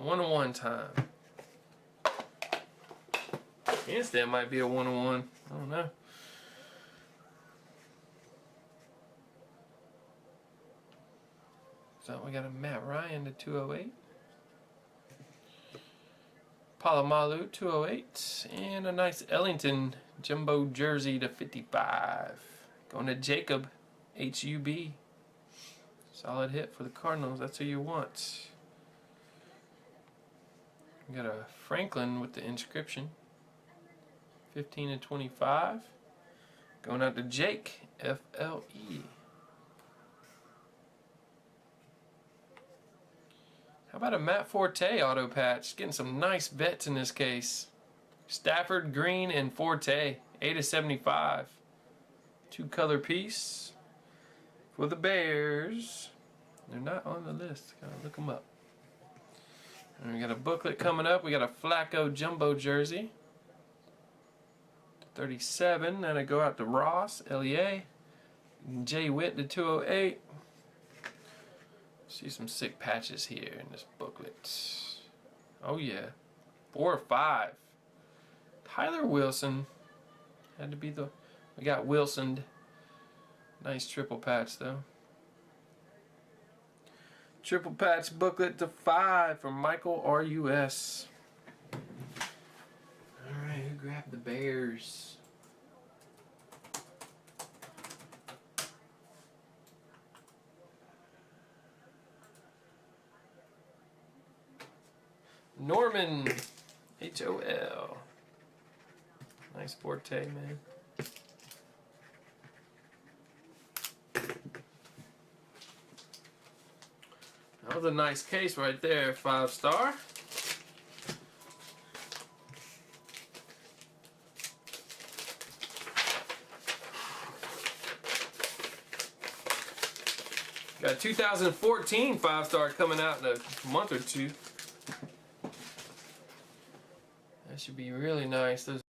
1-1 time. Handstand might be a 1-1. I don't know. So we got a Matt Ryan to 208. Palomalu 208. And a nice Ellington jumbo jersey to 55. Going to Jacob HUB. Solid hit for the Cardinals. That's who you want. We got a Franklin with the inscription. 15 and 25. Going out to Jake FLE. How about a Matt Forte auto patch? Getting some nice vets in this case. Stafford, Green, and Forte. 8 of 75. 2-color piece for the Bears. They're not on the list. Gotta look them up. And we got a booklet coming up. We got a Flacco jumbo jersey. 37. Then I go out to Ross, LEA. Jay Witt to 208. See some sick patches here in this booklet. Oh yeah. 4 or 5. Tyler Wilson. Had to be the... We got Wilson. Nice triple patch though. Triple patch booklet to 5 from Michael RUS. Alright, who grabbed the Bears? Norman HOL. Nice Forte, man. That was a nice case right there, 5-star. Got 2014 5-star coming out in a month or two. That should be really nice. Those